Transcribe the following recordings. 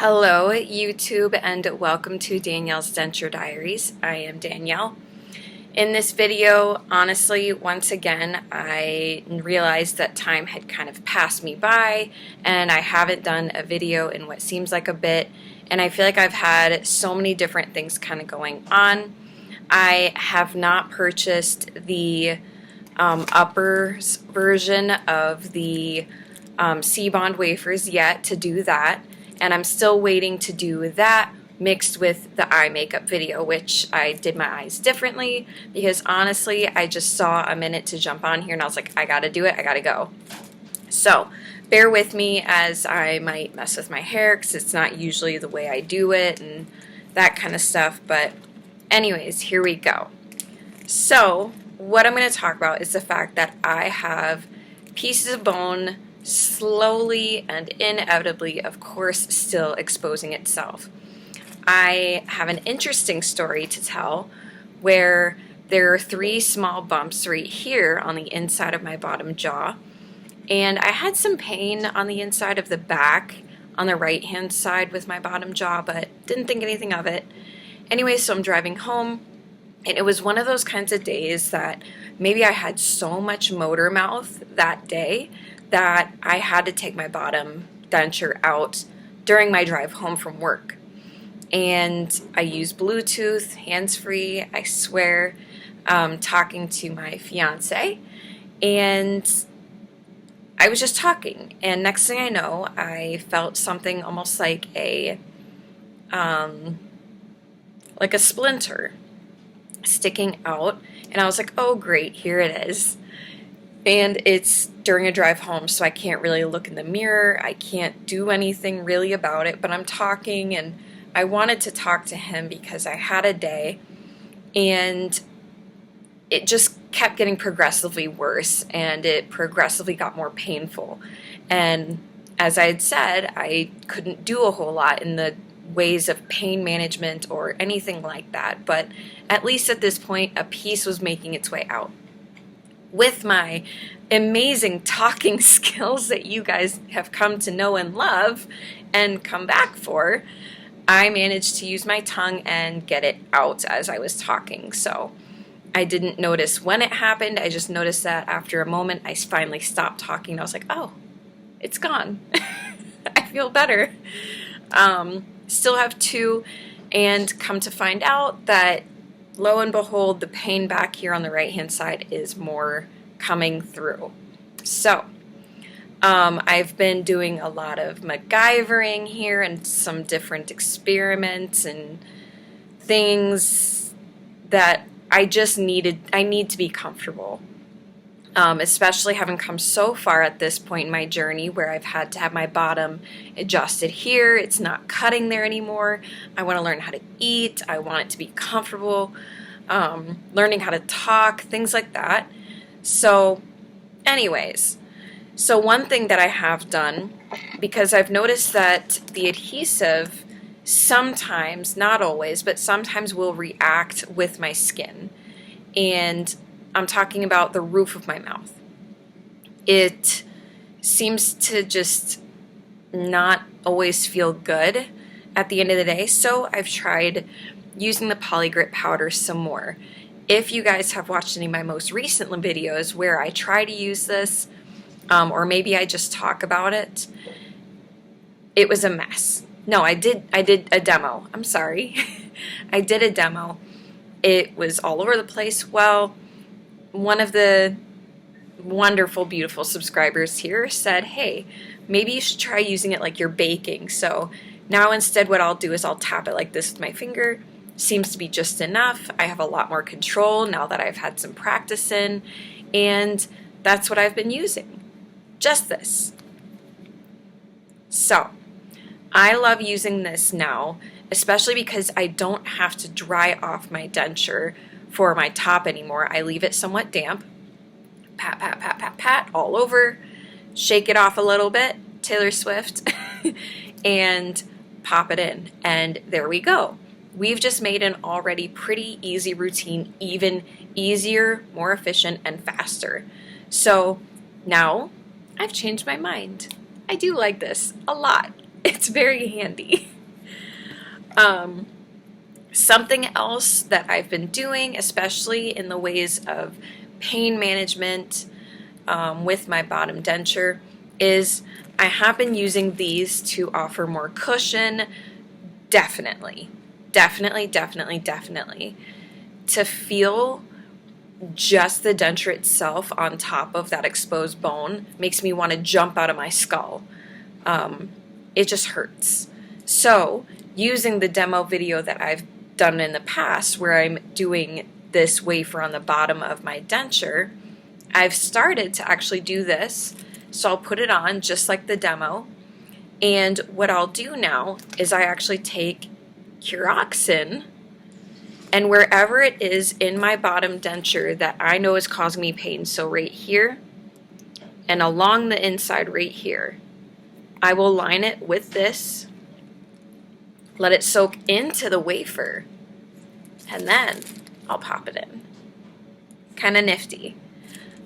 Hello, YouTube, and welcome to Danielle's Denture Diaries. I am Danielle. In this video, honestly, once again, I realized that time had kind of passed me by, and I haven't done a video in what seems like a bit, and I feel like I've had so many different things kind of going on. I have not purchased the uppers version of the C-Bond wafers yet to do that. And I'm still waiting to do that mixed with the eye makeup video, which I did my eyes differently because honestly, I just saw a minute to jump on here and I was like, I gotta do it, I gotta go. So bear with me as I might mess with my hair because it's not usually the way I do it and that kind of stuff. But anyways, here we go. So what I'm going to talk about is the fact that I have pieces of bone slowly and inevitably, of course, still exposing itself. I have an interesting story to tell where there are 3 small bumps right here on the inside of my bottom jaw, and I had some pain on the inside of the back on the right hand side with my bottom jaw, but didn't think anything of it. Anyway, so I'm driving home, and it was one of those kinds of days that maybe I had so much motor mouth that day that I had to take my bottom denture out during my drive home from work. And I used Bluetooth, hands-free, I swear, talking to my fiance. And I was just talking. And next thing I know, I felt something almost like a splinter sticking out. And I was like, oh great, here it is. And it's during a drive home, so I can't really look in the mirror. I can't do anything really about it, but I'm talking, and I wanted to talk to him because I had a day, and it just kept getting progressively worse, and it progressively got more painful. And as I had said, I couldn't do a whole lot in the ways of pain management or anything like that, but at least at this point, a piece was making its way out. With my amazing talking skills that you guys have come to know and love and come back for, I managed to use my tongue and get it out as I was talking. So I didn't notice when it happened. I just noticed that after a moment I finally stopped talking. I was like, oh, it's gone. I feel better. Still have 2, and come to find out that lo and behold, the pain back here on the right hand side is more coming through. So I've been doing a lot of MacGyvering here and some different experiments and things that I need to be comfortable. Especially having come so far at this point in my journey where I've had to have my bottom adjusted here. It's not cutting there anymore. I want to learn how to eat. I want it to be comfortable. Learning how to talk, things like that. So anyways, so one thing that I have done, because I've noticed that the adhesive sometimes, not always, but sometimes will react with my skin. And I'm talking about the roof of my mouth. It seems to just not always feel good at the end of the day, so I've tried using the Polygrip powder some more. If you guys have watched any of my most recent videos where I try to use this, or maybe I just talk about it, it was a mess. No, I did a demo. I'm sorry. I did a demo. It was all over the place. Well, one of the wonderful, beautiful subscribers here said, hey, maybe you should try using it like you're baking. So now instead what I'll do is I'll tap it like this with my finger. Seems to be just enough. I have a lot more control now that I've had some practice in, and that's what I've been using. Just this. So I love using this now, especially because I don't have to dry off my denture for my top anymore. I leave it somewhat damp. Pat, pat, pat, pat, pat all over. Shake it off a little bit, Taylor Swift, and pop it in. And there we go. We've just made an already pretty easy routine even easier, more efficient, and faster. So now I've changed my mind. I do like this a lot. It's very handy. Something else that I've been doing, especially in the ways of pain management with my bottom denture, is I have been using these to offer more cushion. Definitely, definitely, definitely, definitely. To feel just the denture itself on top of that exposed bone makes me want to jump out of my skull. It just hurts. So, using the demo video that I've done in the past, where I'm doing this wafer on the bottom of my denture, I've started to actually do this. So I'll put it on just like the demo. And what I'll do now is I actually take Curoxin, and wherever it is in my bottom denture that I know is causing me pain, so right here and along the inside right here, I will line it with this, let it soak into the wafer, and then I'll pop it in. Kind of nifty.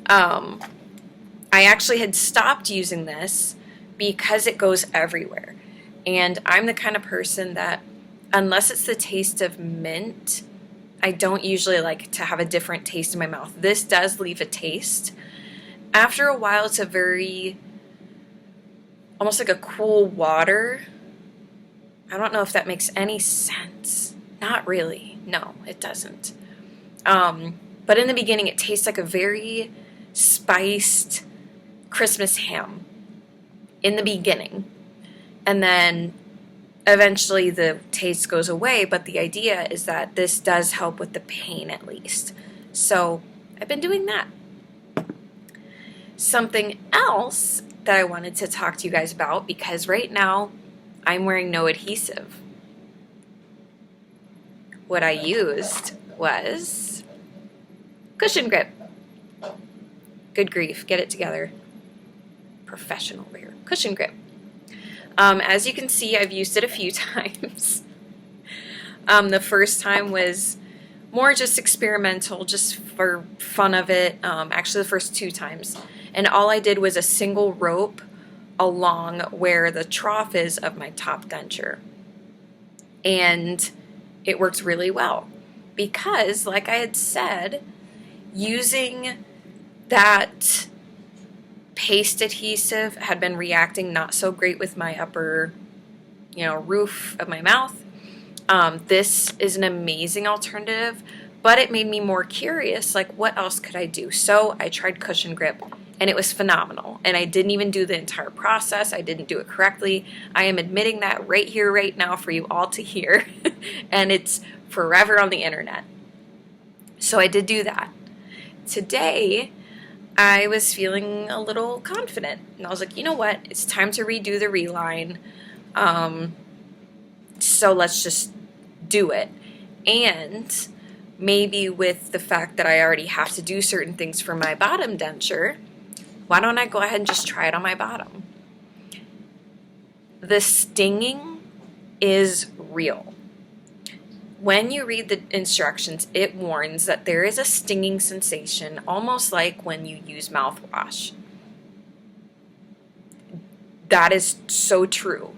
I actually had stopped using this because it goes everywhere. And I'm the kind of person that, unless it's the taste of mint, I don't usually like to have a different taste in my mouth. This does leave a taste. After a while, it's a very, almost like a cool water. I don't know if that makes any sense. Not really. No, it doesn't. But in the beginning, it tastes like a very spiced Christmas ham in the beginning. And then eventually the taste goes away, but the idea is that this does help with the pain at least. So I've been doing that. Something else that I wanted to talk to you guys about, because right now I'm wearing no adhesive. What I used was cushion grip. Good grief, get it together. Professional here. Cushion grip. As you can see, I've used it a few times. The first time was more just experimental, just for fun of it. Actually, the first 2 times. And all I did was a single rope along where the trough is of my top denture. And it worked really well. Because, like I had said, using that paste adhesive had been reacting not so great with my upper, roof of my mouth. This is an amazing alternative, but it made me more curious, like what else could I do? So I tried cushion grip, and it was phenomenal. And I didn't even do the entire process. I didn't do it correctly. I am admitting that right here, right now for you all to hear, and it's forever on the internet. So I did do that. Today, I was feeling a little confident, and I was like, you know what, it's time to redo the reline, so let's just do it. And maybe with the fact that I already have to do certain things for my bottom denture, why don't I go ahead and just try it on my bottom? The stinging is real. When you read the instructions, it warns that there is a stinging sensation, almost like when you use mouthwash. That is so true.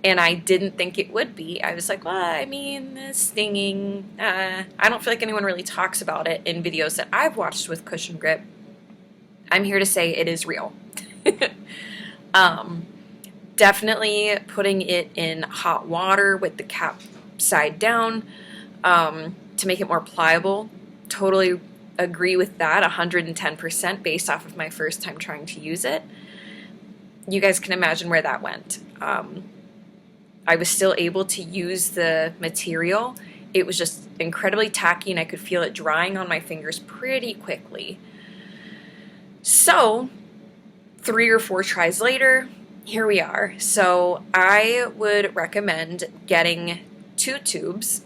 And I didn't think it would be. I was like, well, I mean, the stinging, I don't feel like anyone really talks about it in videos that I've watched with cushion grip. I'm here to say it is real. Definitely putting it in hot water with the cap side down to make it more pliable. Totally agree with that 110% based off of my first time trying to use it. You guys can imagine where that went. I was still able to use the material. It was just incredibly tacky, and I could feel it drying on my fingers pretty quickly. So 3 or 4 tries later, here we are. So I would recommend getting 2 tubes.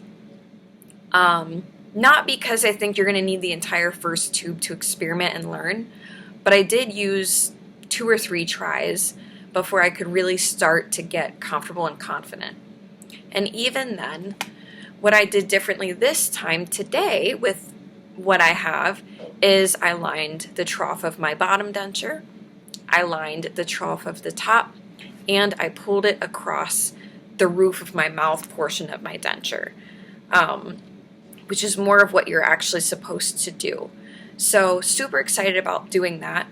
Not because I think you're going to need the entire first tube to experiment and learn, but I did use 2 or 3 tries before I could really start to get comfortable and confident. And even then, what I did differently this time today with what I have is I lined the trough of my bottom denture, I lined the trough of the top, and I pulled it across the roof of my mouth portion of my denture, which is more of what you're actually supposed to do. So super excited about doing that.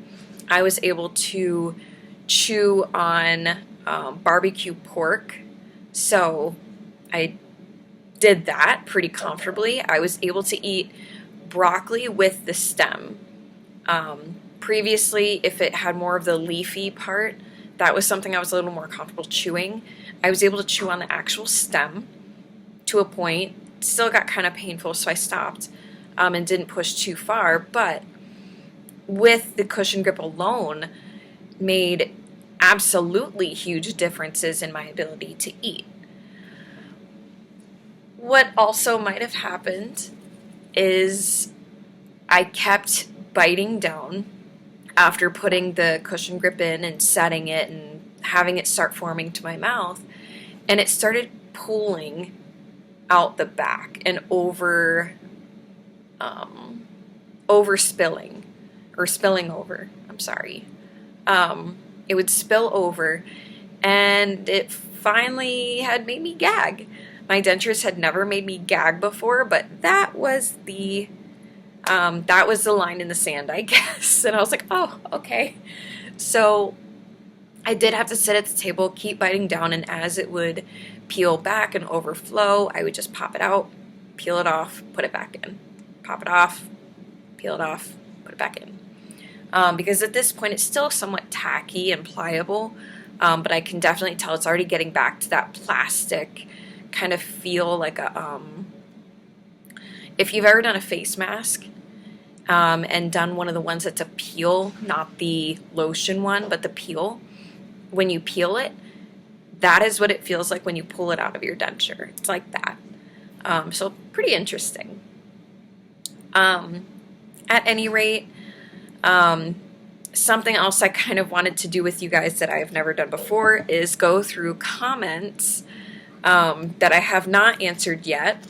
I was able to chew on barbecue pork, so I did that pretty comfortably. I was able to eat broccoli with the stem. Previously, if it had more of the leafy part, that was something I was a little more comfortable chewing. I was able to chew on the actual stem to a point. Still got kind of painful, so I stopped and didn't push too far, but with the cushion grip alone, made absolutely huge differences in my ability to eat. What also might have happened is I kept biting down after putting the cushion grip in and setting it and having it start forming to my mouth, and it started pulling out the back and over spilling, or spilling over, I'm sorry. It would spill over, and it finally had made me gag. My dentures had never made me gag before, but that was the line in the sand, I guess. And I was like, oh, okay. So I did have to sit at the table, keep biting down, and as it would peel back and overflow, I would just pop it out, peel it off, put it back in. Pop it off, peel it off, put it back in. Because at this point it's still somewhat tacky and pliable, but I can definitely tell it's already getting back to that plastic kind of feel, like a if you've ever done a face mask and done one of the ones that's a peel, not the lotion one, but the peel, when you peel it, that is what it feels like when you pull it out of your denture. It's like that. So pretty interesting. At any rate, something else I kind of wanted to do with you guys that I have never done before is go through comments that I have not answered yet.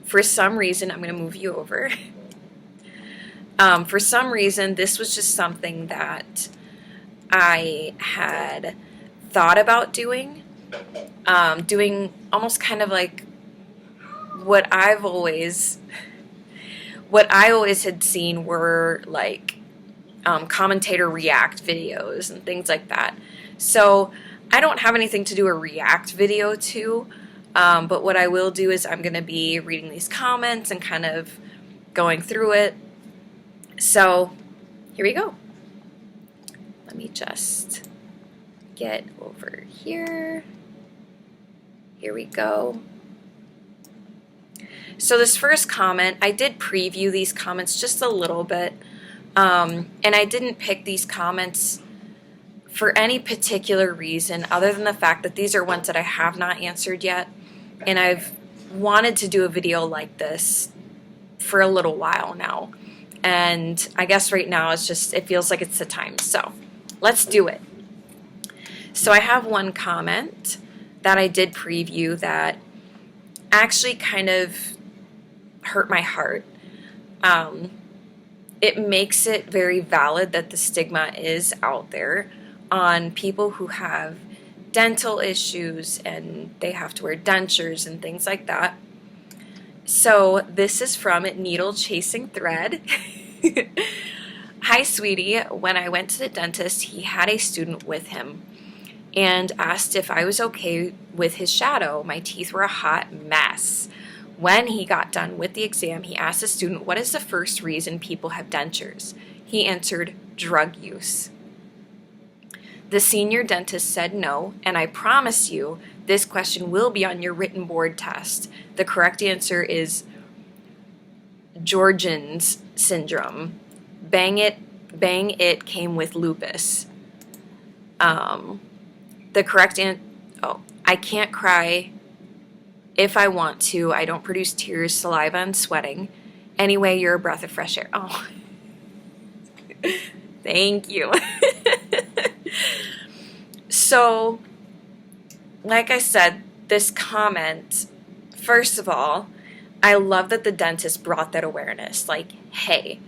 For some reason, I'm going to move you over. For some reason, this was just something that I had thought about doing almost kind of like what I always had seen were like commentator react videos and things like that. So I don't have anything to do a react video to, but what I will do is I'm going to be reading these comments and kind of going through it. So here we go. Let me just get over here. Here we go. So this first comment, I did preview these comments just a little bit, and I didn't pick these comments for any particular reason other than the fact that these are ones that I have not answered yet, and I've wanted to do a video like this for a little while now, and I guess right now it feels like it's the time, so let's do it. So I have one comment that I did preview that actually kind of hurt my heart. It makes it very valid that the stigma is out there on people who have dental issues and they have to wear dentures and things like that. So this is from Needle Chasing Thread. Hi, sweetie. When I went to the dentist, he had a student with him and asked if I was okay with his shadow. My teeth were a hot mess. When he got done with the exam, he asked the student, what is the first reason people have dentures? He answered, drug use. The senior dentist said no, and I promise you, this question will be on your written board test. The correct answer is Georgian's syndrome. Bang it came with lupus. The correct I can't cry if I want to. I don't produce tears, saliva, and sweating. Anyway, you're a breath of fresh air. Oh, thank you. So, like I said, this comment, first of all, I love that the dentist brought that awareness. Like, hey,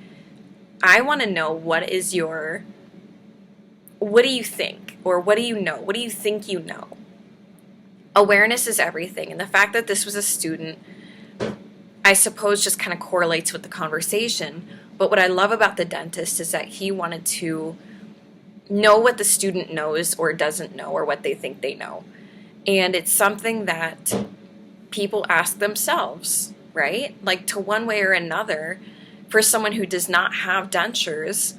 I want to know what do you think? Or what do you know? What do you think you know? Awareness is everything. And the fact that this was a student, I suppose, just kind of correlates with the conversation. But what I love about the dentist is that he wanted to know what the student knows or doesn't know, or what they think they know. And it's something that people ask themselves, right? Like, to one way or another, for someone who does not have dentures,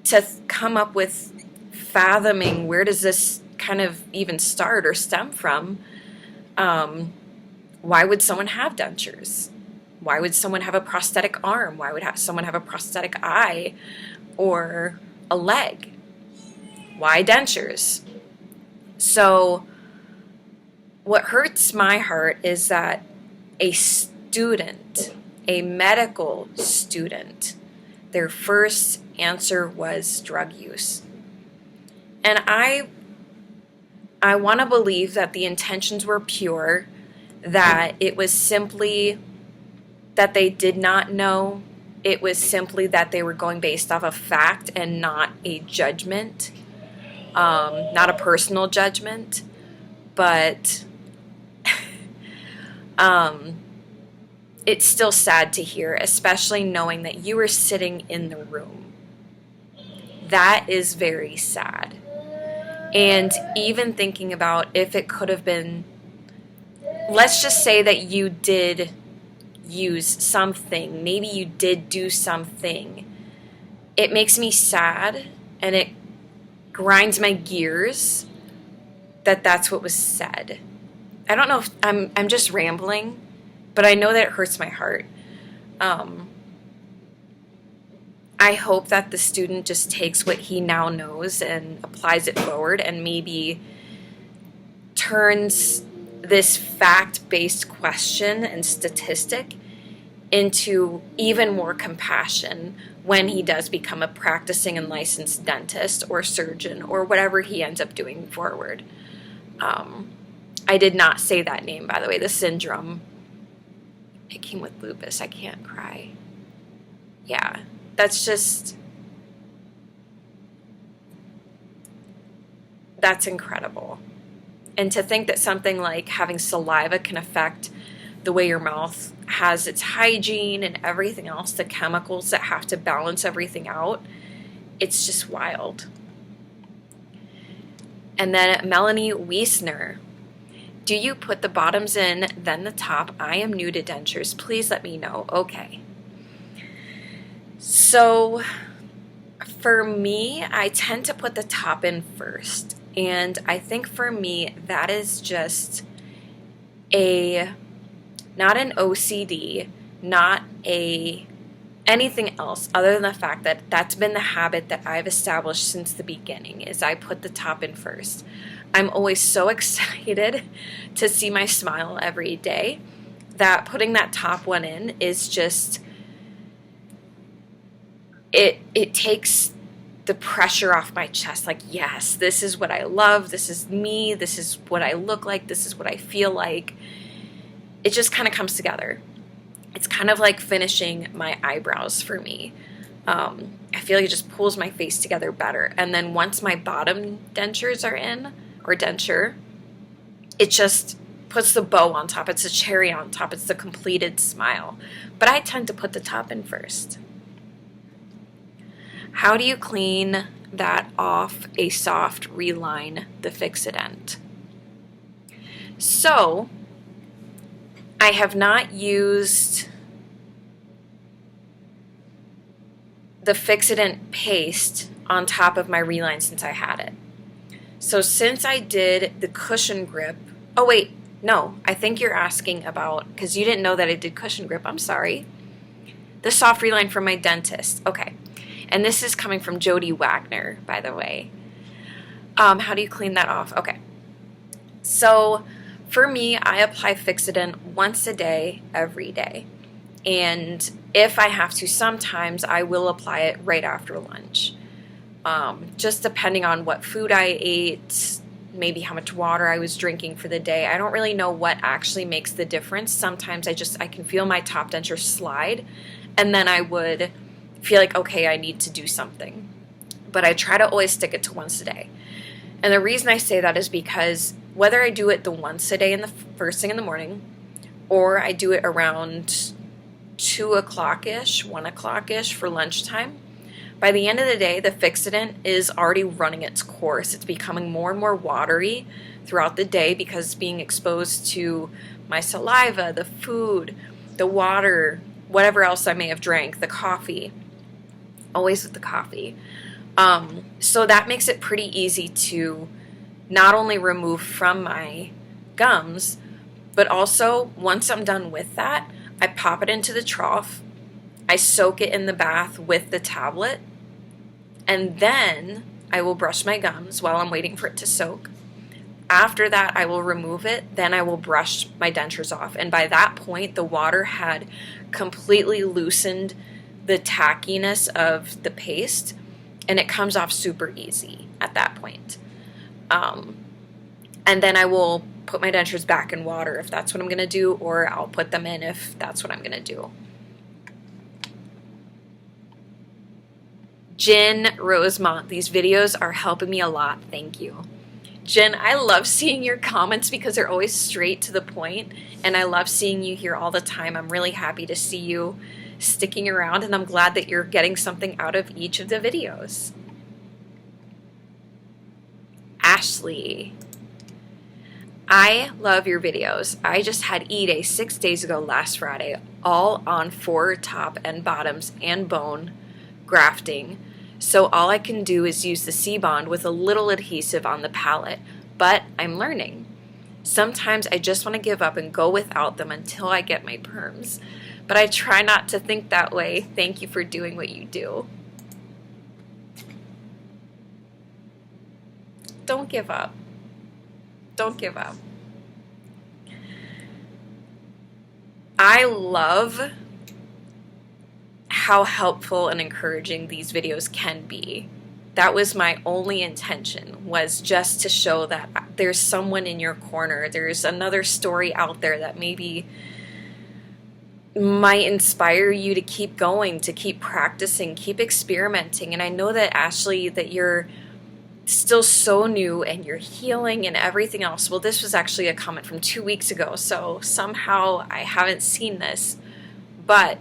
to come up with fathoming where does this kind of even start or stem from. Why would someone have dentures? Why would someone have a prosthetic arm? Why would someone have a prosthetic eye or a leg? Why dentures? So what hurts my heart is that a student, a medical student, their first answer was drug use. And I want to believe that the intentions were pure, that it was simply that they did not know. It was simply that they were going based off of fact and not a judgment, not a personal judgment. But it's still sad to hear, especially knowing that you were sitting in the room. That is very sad. And even thinking about if it could have been, let's just say that you did use something, maybe you did do something. It makes me sad, and it grinds my gears that that's what was said. I don't know if I'm just rambling, but I know that it hurts my heart. I hope that the student just takes what he now knows and applies it forward, and maybe turns this fact-based question and statistic into even more compassion when he does become a practicing and licensed dentist or surgeon or whatever he ends up doing forward. I did not say that name, by the way, the syndrome. It came with lupus. I can't cry. Yeah, that's incredible. And to think that something like having saliva can affect the way your mouth has its hygiene and everything else, the chemicals that have to balance everything out, it's just wild. And then Melanie Wiesner. Do you put the bottoms in, then the top? I am new to dentures. Please let me know. Okay. So for me, I tend to put the top in first. And I think for me, that is just not an OCD, not anything else other than the fact that that's been the habit that I've established since the beginning, is I put the top in first. I'm always so excited to see my smile every day that putting that top one in is just, it takes the pressure off my chest. Like, yes, this is what I love. This is me. This is what I look like. This is what I feel like. It just kind of comes together. It's kind of like finishing my eyebrows for me. I feel like it just pulls my face together better. And then once my bottom dentures are in, or denture, it just puts the bow on top. It's a cherry on top. It's the completed smile. But I tend to put the top in first. How do you clean that off a soft reline, the Fixident? So, I have not used the Fixident paste on top of my reline since I had it. So since I did the cushion grip, oh wait, no, I think you're asking about, because you didn't know that I did cushion grip, I'm sorry. The soft reline from my dentist, okay. And this is coming from Jody Wagner, by the way. How do you clean that off? Okay. So for me, I apply Fixident once a day, every day. And if I have to, sometimes I will apply it right after lunch. Just depending on what food I ate, maybe how much water I was drinking for the day. I don't really know what actually makes the difference. Sometimes I can feel my top denture slide, and then I would feel like, okay, I need to do something. But I try to always stick it to once a day. And the reason I say that is because whether I do it the once a day in the first thing in the morning, or I do it around 2 o'clock-ish, 1 o'clock-ish for lunchtime, by the end of the day, the fixative is already running its course. It's becoming more and more watery throughout the day because it's being exposed to my saliva, the food, the water, whatever else I may have drank, the coffee, always with the coffee. So that makes it pretty easy to not only remove from my gums, but also once I'm done with that, I pop it into the trough, I soak it in the bath with the tablet, and then I will brush my gums while I'm waiting for it to soak. After that, I will remove it, then I will brush my dentures off. And by that point, the water had completely loosened the tackiness of the paste, and it comes off super easy at that point. And then I will put my dentures back in water if that's what I'm going to do, or I'll put them in if that's what I'm going to do. Jen Rosemont, these videos are helping me a lot. Thank you. Jen, I love seeing your comments because they're always straight to the point, and I love seeing you here all the time. I'm really happy to see you sticking around, and I'm glad that you're getting something out of each of the videos. Ashley, I love your videos. I just had E-Day 6 days ago last Friday, all on 4 top and bottoms and bone grafting. So all I can do is use the C-bond with a little adhesive on the palette, but I'm learning. Sometimes I just want to give up and go without them until I get my perms, but I try not to think that way. Thank you for doing what you do. Don't give up. Don't give up. I love how helpful and encouraging these videos can be. That was my only intention, was just to show that there's someone in your corner. There's another story out there that maybe might inspire you to keep going, to keep practicing, keep experimenting. And I know that, Ashley, that you're still so new and you're healing and everything else. Well, this was actually a comment from 2 weeks ago, so somehow I haven't seen this, but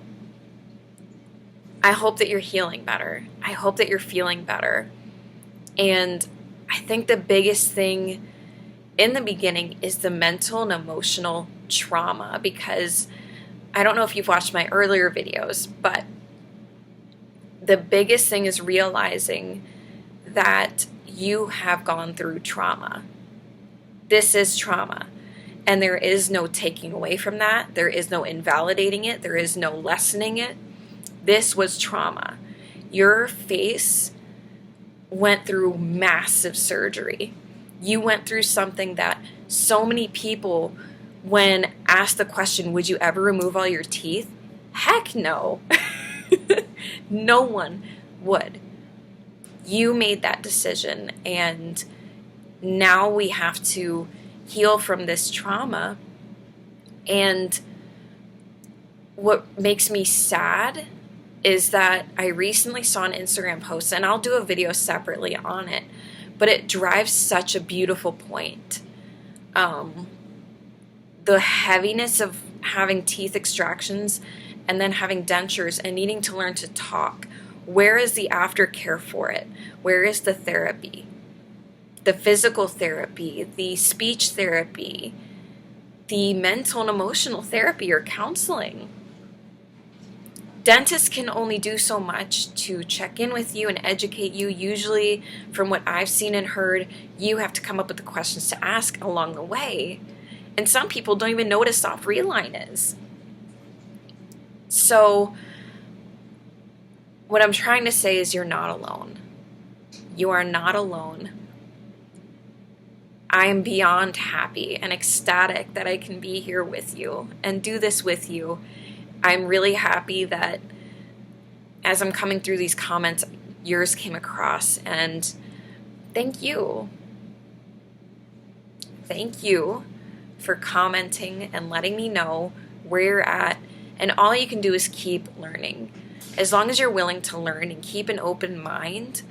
I hope that you're healing better. I hope that you're feeling better. And I think the biggest thing in the beginning is the mental and emotional trauma, because I don't know if you've watched my earlier videos, but the biggest thing is realizing that you have gone through trauma. This is trauma. And there is no taking away from that. There is no invalidating it. There is no lessening it. This was trauma. Your face went through massive surgery. You went through something that so many people, when asked the question, would you ever remove all your teeth? Heck no. No one would. You made that decision, and now we have to heal from this trauma. And what makes me sad is that I recently saw an Instagram post, and I'll do a video separately on it, but it drives such a beautiful point. The heaviness of having teeth extractions and then having dentures and needing to learn to talk. Where is the aftercare for it? Where is the therapy? The physical therapy, the speech therapy, the mental and emotional therapy or counseling. Dentists can only do so much to check in with you and educate you. Usually, from what I've seen and heard, you have to come up with the questions to ask along the way. And some people don't even know what a soft reline is. So, what I'm trying to say is you're not alone. You are not alone. I am beyond happy and ecstatic that I can be here with you and do this with you. I'm really happy that as I'm coming through these comments, yours came across, and thank you. Thank you for commenting and letting me know where you're at, and all you can do is keep learning. As long as you're willing to learn and keep an open mind,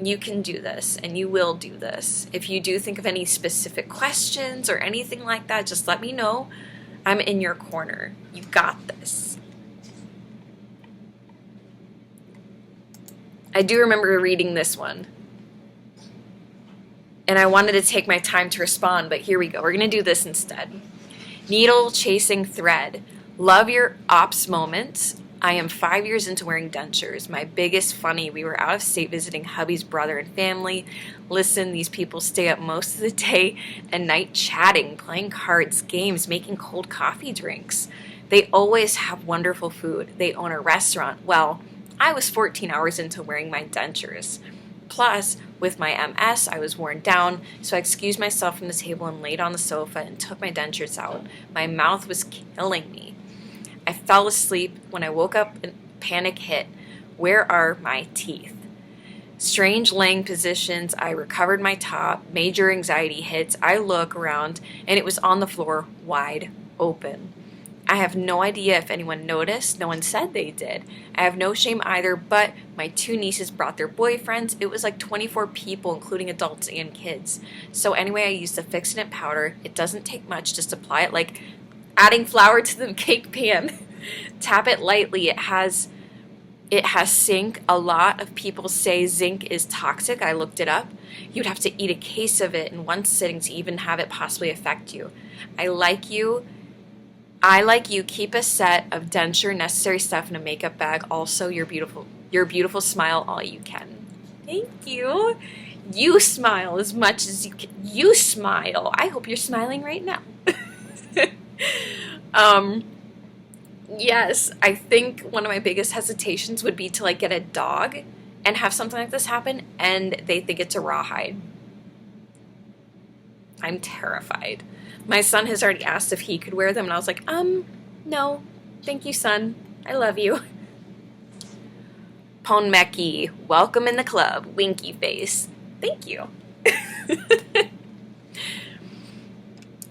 You can do this, and you will do this. If you do think of any specific questions or anything like that, just let me know. I'm in your corner. You got this. I do remember reading this one, and I wanted to take my time to respond, but here we go. We're going to do this instead. Needle chasing thread. Love your ops moments. I am 5 years into wearing dentures. My biggest funny, we were out of state visiting hubby's brother and family. Listen, these people stay up most of the day and night chatting, playing cards, games, making cold coffee drinks. They always have wonderful food. They own a restaurant. Well, I was 14 hours into wearing my dentures. Plus, with my MS, I was worn down, so I excused myself from the table and laid on the sofa and took my dentures out. My mouth was killing me. I fell asleep. When I woke up, panic hit. Where are my teeth? Strange laying positions. I recovered my top. Major anxiety hits. I look around, and it was on the floor, wide open. I have no idea if anyone noticed. No one said they did. I have no shame either, but my 2 nieces brought their boyfriends. It was like 24 people, including adults and kids. So anyway, I used the fix-it powder. It doesn't take much. Just apply it like adding flour to the cake pan. Tap it lightly. It has zinc. A lot of people say zinc is toxic. I looked it up. You'd have to eat a case of it in one sitting to even have it possibly affect you. I like you. Keep a set of denture, necessary stuff in a makeup bag. Also, your beautiful smile all you can. Thank you. You smile as much as you can. You smile. I hope you're smiling right now. Yes, I think one of my biggest hesitations would be to like get a dog and have something like this happen and they think it's a rawhide. I'm terrified. My son has already asked if he could wear them and I was like, no, thank you, son. I love you. Ponmeki, welcome in the club. Winky face. Thank you.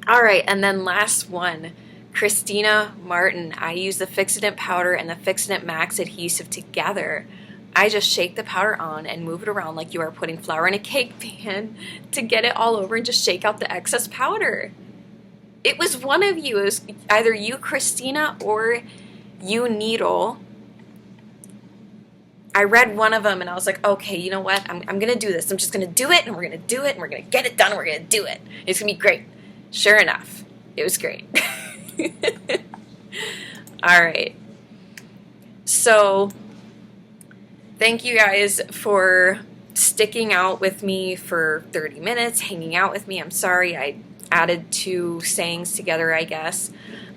All right, and then last one. Christina Martin, I use the Fix-It powder and the Fix-It Max adhesive together. I just shake the powder on and move it around like you are putting flour in a cake pan to get it all over and just shake out the excess powder. It was one of you. It was either you, Christina, or you, Needle. I read one of them and I was like, okay, you know what? I'm going to do this. I'm just going to do it and we're going to do it and we're going to get it done and we're going to do it. It's going to be great. Sure enough, it was great. All right. So thank you guys for sticking out with me for 30 minutes, hanging out with me. I'm sorry I added 2 sayings together, I guess.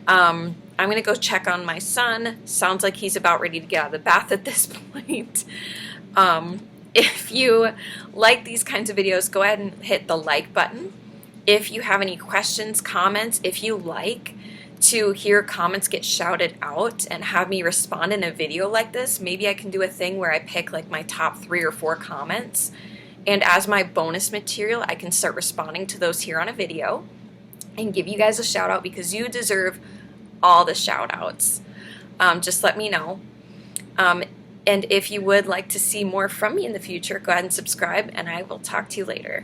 I'm going to go check on my son. Sounds like he's about ready to get out of the bath at this point. If you like these kinds of videos, go ahead and hit the like button. If you have any questions, comments, if you like to hear comments get shouted out and have me respond in a video like this, maybe I can do a thing where I pick like my top 3 or 4 comments, and as my bonus material I can start responding to those here on a video and give you guys a shout out because you deserve all the shout outs. Just let me know. And if you would like to see more from me in the future, go ahead and subscribe and I will talk to you later.